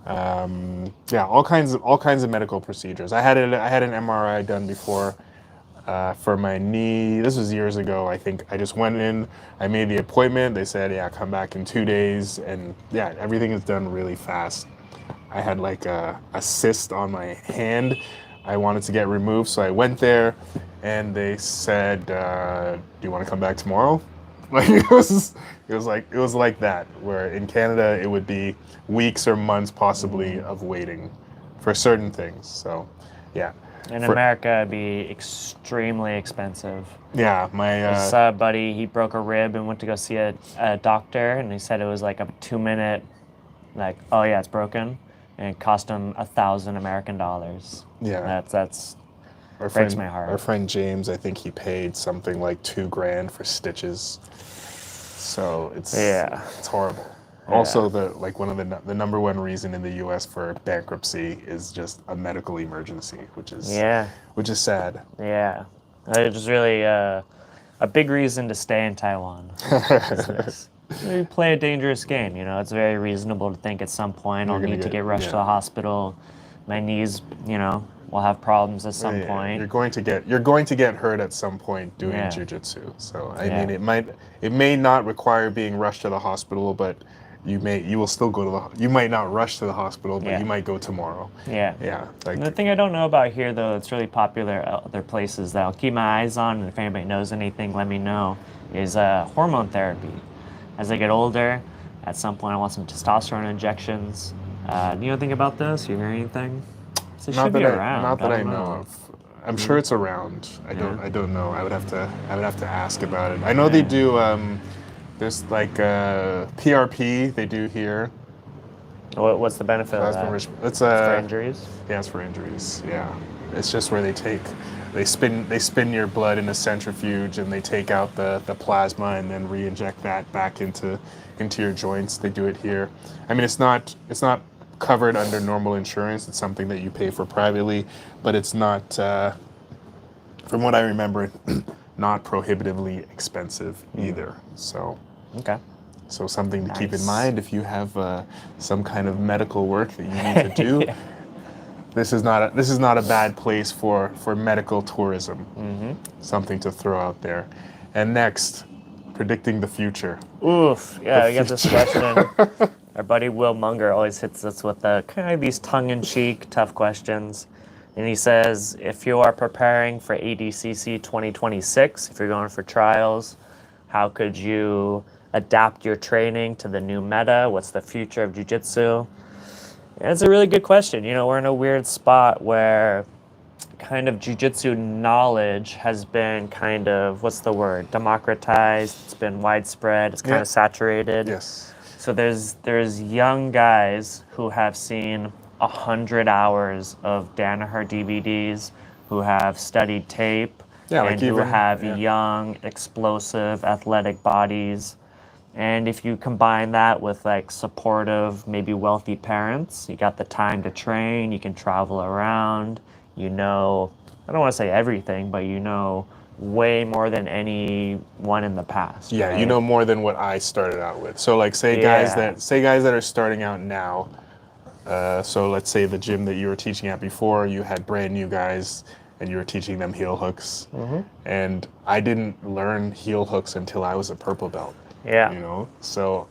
Yeah, all kinds of medical procedures. I had an MRI done before for my knee. This was years ago. I think I just went in. I made the appointment. They said, yeah, come back in 2 days, and yeah, everything is done really fast. I had like a cyst on my hand. I wanted to get removed, so I went there, and they said, "Do you want to come back tomorrow?" Like it was like that. Where in Canada, it would be weeks or months possibly of waiting for certain things. So, yeah. In America, it'd be extremely expensive. Yeah, my This buddy, he broke a rib and went to go see a doctor, and he said it was like a 2-minute, like, oh yeah, it's broken, and it cost him $1,000 American. Yeah. That's our breaks friend, my heart. Our friend James, I think he paid something like $2,000 for stitches. So it's Yeah. it's horrible. Also, one of the number one reason in the U.S. for bankruptcy is just a medical emergency, which is sad. Yeah. It's really a big reason to stay in Taiwan. We play a dangerous game, It's very reasonable to think at some point I'll need to get rushed to the hospital. My knees, will have problems at some point. You're going to get hurt at some point doing jiu-jitsu. So I mean, it may not require being rushed to the hospital, but you will still go to you might not rush to the hospital, but you might go tomorrow. Yeah. The thing I don't know about here, though, it's really popular at other places that I'll keep my eyes on, and if anybody knows anything, let me know, is hormone therapy. As I get older, at some point I want some testosterone injections. Do you know anything about this? You hear anything? So it should be around. Not that I know of. I'm sure it's around. I don't know. I would have to ask about it. I know they do. There's like PRP they do here. What's the benefit of that? It's for injuries. Yeah, it's for injuries. Yeah, it's just where they spin your blood in a centrifuge and they take out the plasma and then re-inject that back into your joints. They do it here. I mean, it's not covered under normal insurance. It's something that you pay for privately, but it's not, from what I remember, not prohibitively expensive either. So, so something to keep in mind if you have some kind of medical work that you need to do. This is not a bad place for medical tourism. Something to throw out there. And next, predicting the future. Oof, yeah, I got this question. Our buddy Will Munger always hits us with kind of these tongue-in-cheek, tough questions. And he says, if you are preparing for ADCC 2026, if you're going for trials, how could you adapt your training to the new meta? What's the future of jiu-jitsu? And it's a really good question. We're in a weird spot where kind of jiu-jitsu knowledge has been kind of, democratized. It's been widespread. It's kind of saturated. Yes. So there's young guys who have seen 100 hours of Danaher DVDs, who have studied tape, and who have young, explosive, athletic bodies. And if you combine that with supportive, maybe wealthy parents, you got the time to train, you can travel around, I don't want to say everything, but way more than anyone in the past. Yeah, right? you know more than what I started out with. So guys that are starting out now. So let's say the gym that you were teaching at before, you had brand new guys and you were teaching them heel hooks. And I didn't learn heel hooks until I was a purple belt. Yeah. So.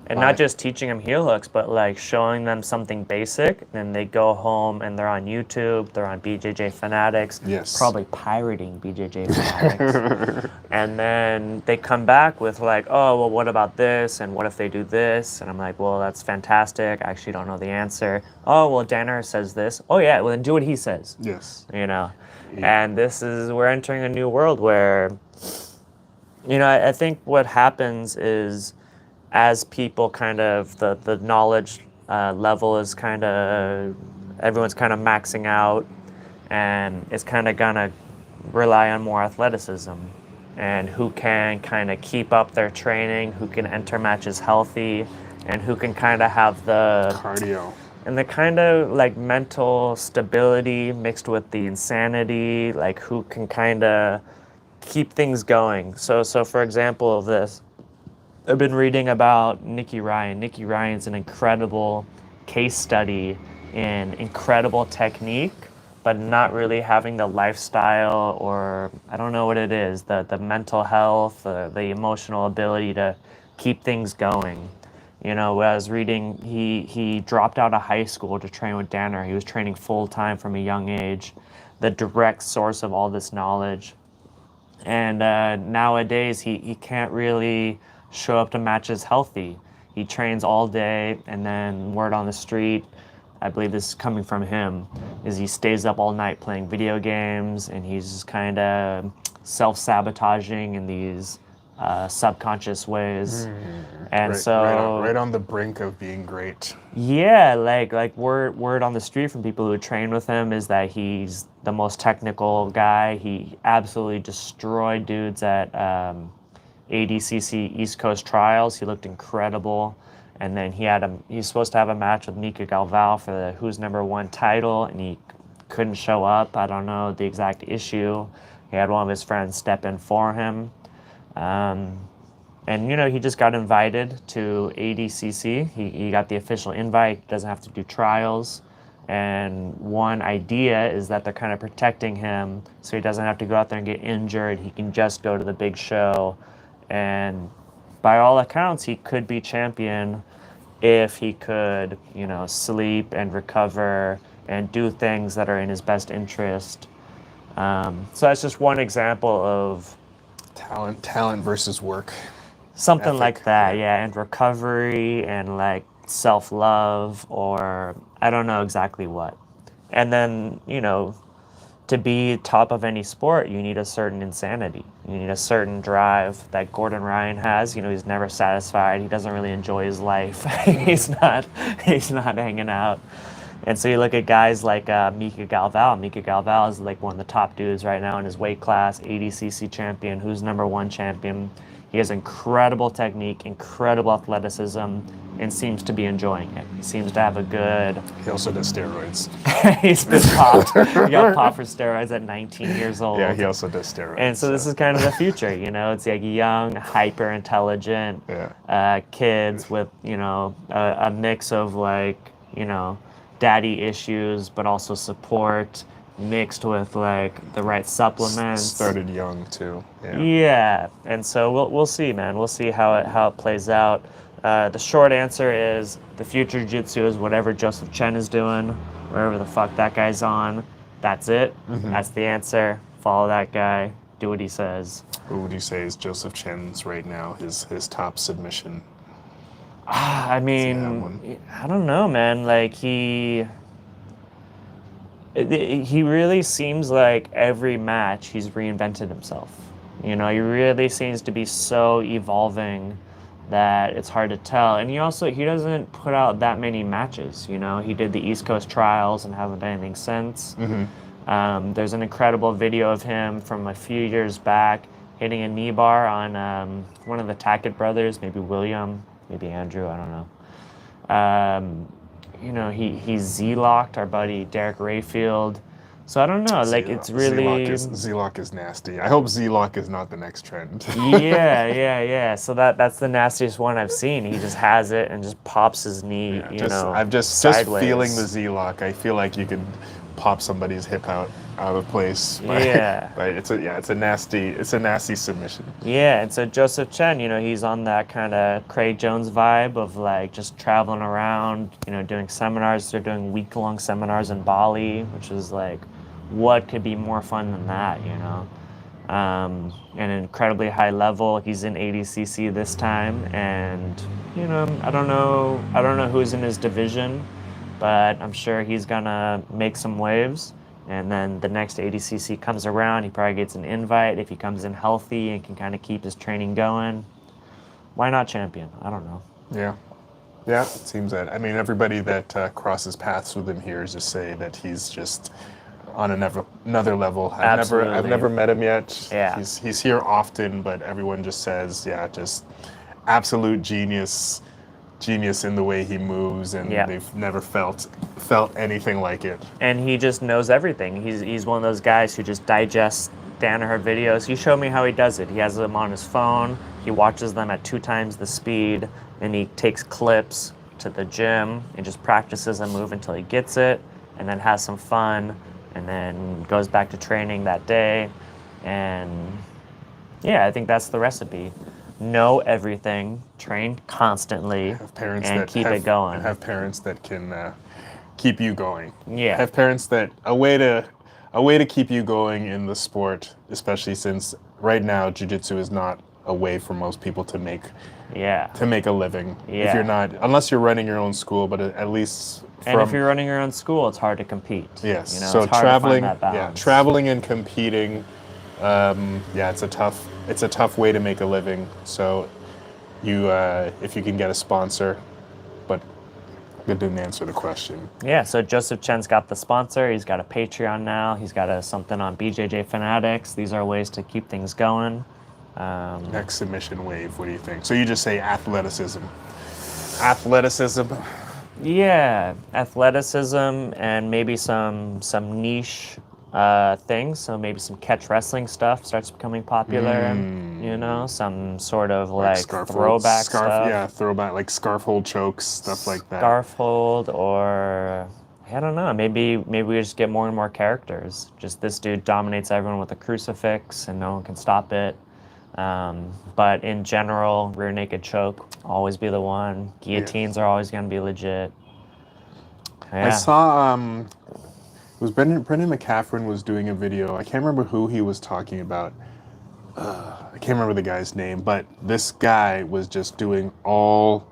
And not just teaching them heel hooks, but showing them something basic. And they go home and they're on YouTube, they're on BJJ Fanatics. Yes. Probably pirating BJJ Fanatics. And then they come back with oh, well, what about this? And what if they do this? And I'm like, well, that's fantastic. I actually don't know the answer. Oh, well, Danaher says this. Oh, yeah, well, then do what he says. Yes. And we're entering a new world where, I think what happens is, as people kind of, the knowledge level is kind of, everyone's kind of maxing out, and it's kind of gonna rely on more athleticism and who can kind of keep up their training, who can enter matches healthy, and who can kind of have the cardio and the kind of mental stability mixed with the insanity, who can kind of keep things going. So for example of this, I've been reading about Nicky Ryan. Nicky Ryan's an incredible case study in incredible technique, but not really having the lifestyle, or I don't know what it is, the mental health, the emotional ability to keep things going. When I was reading, he dropped out of high school to train with Danaher. He was training full-time from a young age, the direct source of all this knowledge. And nowadays, he can't really show up to matches healthy. He trains all day, and then word on the street, I believe this is coming from him, is he stays up all night playing video games, and he's just kind of self-sabotaging in these subconscious ways. And right on the brink of being great. Yeah, word on the street from people who train with him is that he's the most technical guy. He absolutely destroyed dudes at ADCC East Coast trials. He looked incredible. And then he's supposed to have a match with Mika Galvao for the Who's Number One title, and he couldn't show up. I don't know the exact issue. He had one of his friends step in for him. And, he just got invited to ADCC. He got the official invite. He doesn't have to do trials. And one idea is that they're kind of protecting him so he doesn't have to go out there and get injured. He can just go to the big show. And by all accounts, he could be champion if he could, sleep and recover and do things that are in his best interest. So that's just one example of talent versus work. Something Ethic, like that, yeah, and recovery and like self-love, or I don't know exactly what. And then, to be top of any sport, you need a certain insanity. You need a certain drive that Gordon Ryan has. He's never satisfied. He doesn't really enjoy his life. he's not hanging out. And so you look at guys like Mika Galvao. Mika Galvao is like one of the top dudes right now in his weight class, ADCC champion, Who's Number One champion. He has incredible technique, incredible athleticism, and seems to be enjoying it. He seems to have a good... He also does steroids. He's been popped. He got popped for steroids at 19 years old. Yeah, he also does steroids. And so this is kind of the future, It's like young, hyper-intelligent kids with, a mix of like, daddy issues, but also support, mixed with like the right supplements. Started young too. Yeah, and so we'll see, man. We'll see how it plays out. The short answer is the future jiu-jitsu is whatever Joszef Chen is doing, wherever the fuck that guy's on. That's it. Mm-hmm. That's the answer. Follow that guy. Do what he says. What would you say is Joszef Chen's right now his top submission? I mean, I don't know, man. Like he really seems like every match he's reinvented himself. He really seems to be so evolving that it's hard to tell. And he doesn't put out that many matches. He did the East Coast trials and hasn't done anything since. Mm-hmm. There's an incredible video of him from a few years back hitting a knee bar on one of the Tackett brothers, maybe William, maybe Andrew, I don't know. He Z-locked our buddy Derek Rayfield. So I don't know, it's really... Z-lock is nasty. I hope Z-lock is not the next trend. Yeah. So that's the nastiest one I've seen. He just has it and just pops his knee, I'm just feeling the Z-lock. I feel like you could pop somebody's hip out of place. But it's a nasty submission. Yeah, and so Joszef Chen, he's on that kind of Craig Jones vibe of like just traveling around, doing seminars. They're doing week-long seminars in Bali, which is like, what could be more fun than that, And incredibly high level. He's in ADCC this time, and I don't know who's in his division, but I'm sure he's gonna make some waves. And then the next ADCC comes around, he probably gets an invite if he comes in healthy and can kind of keep his training going. Why not champion? I don't know. Yeah, it seems that. I mean, everybody that crosses paths with him here just say that he's just on another level. I've never met him yet. Yeah. He's here often, but everyone just says, just absolute genius in the way he moves, and they've never felt anything like it. And he just knows everything. He's one of those guys who just digests Danaher videos. He showed me how he does it. He has them on his phone. He watches them at 2 times the speed, and he takes clips to the gym and just practices a move until he gets it, and then has some fun, and then goes back to training that day. And I think that's the recipe. Know everything, train constantly, and keep it going. Have parents that can keep you going. Yeah. Have parents that a way to keep you going in the sport, especially since right now jiu-jitsu is not a way for most people to make a living. Yeah. If you're not, unless you're running your own school, but at least and if you're running your own school, it's hard to compete. Yes. So it's hard traveling, to find that balance. Traveling and competing. It's a tough way to make a living. So if you can get a sponsor, but it didn't answer the question. Yeah, so Joszef Chen's got the sponsor. He's got a Patreon now. He's got something on BJJ Fanatics. These are ways to keep things going. Next submission wave, what do you think? So you just say athleticism. Athleticism. Yeah, athleticism and maybe some niche things. So maybe some catch wrestling stuff starts becoming popular. You know, some sort of like throwback stuff. Yeah, throwback, like scarf hold chokes, stuff like that. Scarf hold, or I don't know. Maybe we just get more and more characters. Just this dude dominates everyone with a crucifix, and no one can stop it. But in general, rear naked choke always be the one. Guillotines are always going to be legit. Yeah. I saw it was Brendan McCaffrey was doing a video. I can't remember who he was talking about. I can't remember the guy's name, but this guy was just doing all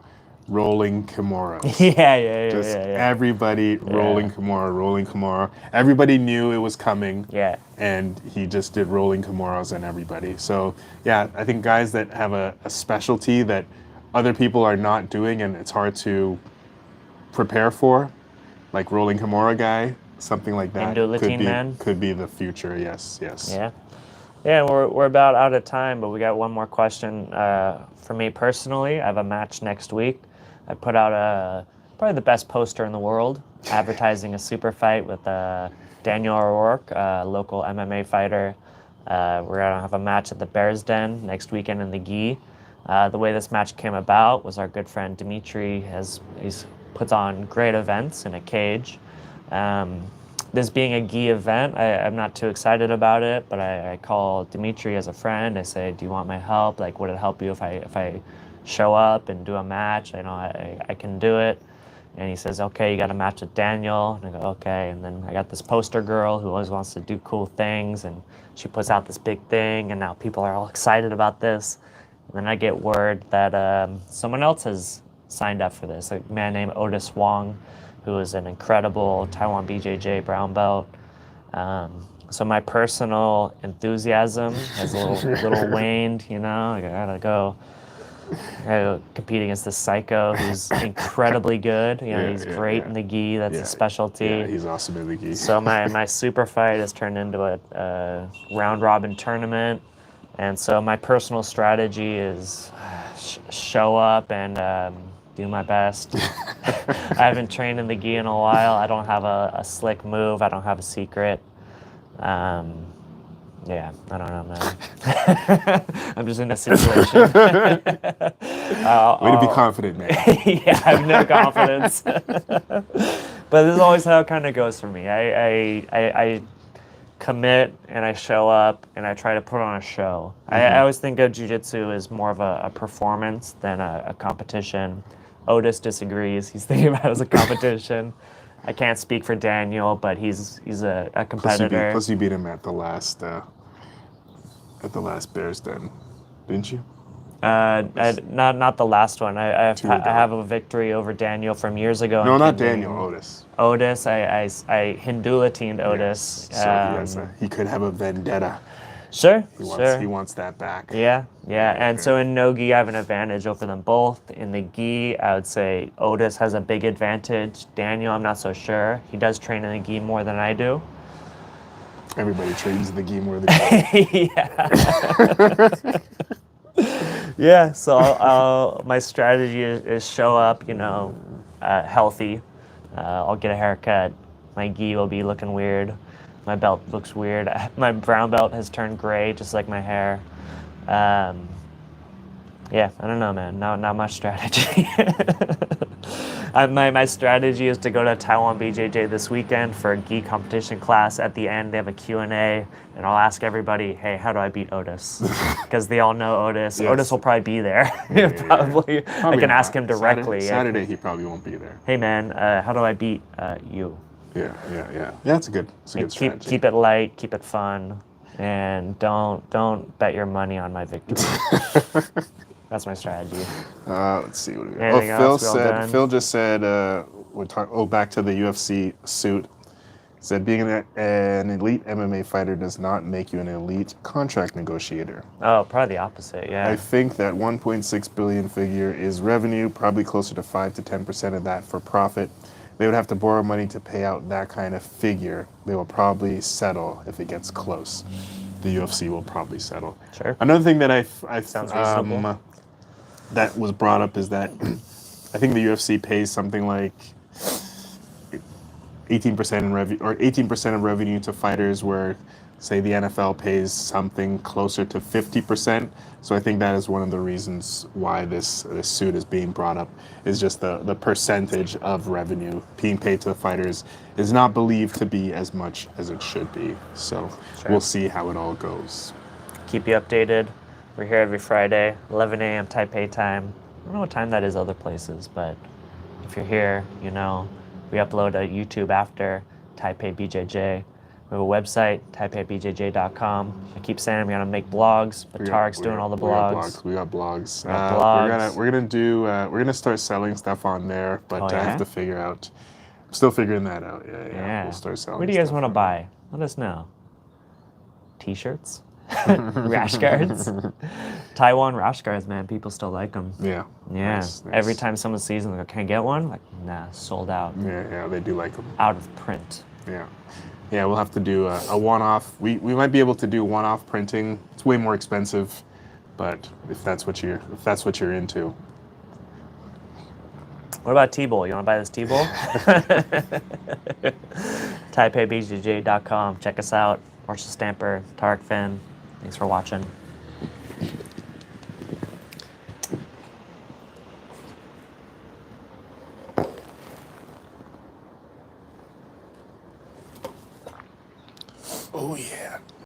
rolling Kimuras. Everybody rolling Kimura. Everybody knew it was coming. Yeah. And he just did rolling Kimuras on everybody. So yeah, I think guys that have a specialty that other people are not doing and it's hard to prepare for, like rolling Kimura guy, something like that could be the future. Yes. Yeah. Yeah, we're about out of time, but we got one more question. For me personally, I have a match next week. I put out probably the best poster in the world, advertising a super fight with Daniel O'Rourke, a local MMA fighter. We're gonna have a match at the Bears Den next weekend in the Gi. The way this match came about was our good friend Dimitri he's puts on great events in a cage. This being a gi event, I'm not too excited about it, but I call Dimitri as a friend. I say, do you want my help? Like, would it help you if I show up and do a match? I know I can do it. And he says, okay, you got a match with Daniel. And I go, okay. And then I got this poster girl who always wants to do cool things, and she puts out this big thing, and now people are all excited about this. And then I get word that someone else has signed up for this, a man named Otis Wong, who is an incredible Taiwan BJJ brown belt. So my personal enthusiasm has a little waned, you know. I gotta go compete against this psycho who's incredibly good. You know, he's great in the gi. That's his specialty. Yeah, he's awesome in the gi. So my super fight has turned into a round robin tournament, and so my personal strategy is show up and do my best. I haven't trained in the gi in a while. I don't have a slick move. I don't have a secret. Yeah, I don't know, man. I'm just in a situation. Way to be confident, man. Yeah, I have no confidence. But this is always how it kind of goes for me. I commit and I show up and I try to put on a show. I always think of jiu-jitsu as more of a performance than a competition. Otis disagrees. He's thinking about it as a competition. I can't speak for Daniel, but he's a competitor. Plus you beat him at the last Bears Den, didn't you? Not the last one. I have a victory over Daniel from years ago. No, not Daniel. Otis. Otis. I Hindulatined Otis. Yes. So he could have a vendetta. Sure. He wants that back. Yeah. And so in no gi, I have an advantage over them both. In the gi, I would say Otis has a big advantage. Daniel, I'm not so sure. He does train in the gi more than I do. Everybody trains in the gi more than I do. Yeah. So my strategy is show up, healthy. I'll get a haircut. My gi will be looking weird. My belt looks weird. My brown belt has turned gray, just like my hair. Yeah, I don't know, man. Not much strategy. My strategy is to go to Taiwan BJJ this weekend for a gi competition class. At the end, they have a Q&A, and I'll ask everybody, hey, how do I beat Otis? Because they all know Otis. Yes. Otis will probably be there. Probably. I can ask him directly. Saturday, he probably won't be there. Hey, man, how do I beat you? Yeah. Yeah, it's a good strategy. Keep it light, keep it fun, and don't bet your money on my victory. That's my strategy. Let's see what we got. Phil just said back to the UFC suit. Said being an elite MMA fighter does not make you an elite contract negotiator. Oh, probably the opposite, yeah. I think that 1.6 billion figure is revenue, probably closer to 5 to 10% of that for profit. They would have to borrow money to pay out that kind of figure. They will probably settle if it gets close. The UFC will probably settle. Sure. Another thing that Sounds reasonable. that was brought up is that I think the UFC pays something like 18% in revenue or 18% of revenue to fighters, where say the NFL pays something closer to 50%. So I think that is one of the reasons why this suit is being brought up, is just the percentage of revenue being paid to the fighters is not believed to be as much as it should be. So Sure. we'll see how it all goes. Keep you updated. We're here every Friday, 11 a.m. Taipei time. I don't know what time that is other places, but if you're here, you know, we upload a YouTube after Taipei BJJ. We have a website, taipeibjj.com. I keep saying we're gonna make blogs, but Tahric's doing all the blogs. We got blogs. We got blogs. We're gonna start selling stuff on there, but Oh, I yeah? have to figure out. I'm still figuring that out. Yeah. Yeah. We'll start selling. What do you guys stuff want to on buy? Let us know. T-shirts, rash guards, Taiwan rash guards. Man, people still like them. there. Yeah. Nice. Every time someone sees them, they go, "Can I get one?" Like, nah, sold out, Yeah, they do like them. out of print. Yeah, we'll have to do a one-off. We might be able to do one-off printing. It's way more expensive, but if that's what you're into. What about T-Bowl? You want to buy this T-Bowl? TaipeiBJJ.com. Check us out. Marshall Stamper, Tahric fan. Thanks for watching. Oh yeah.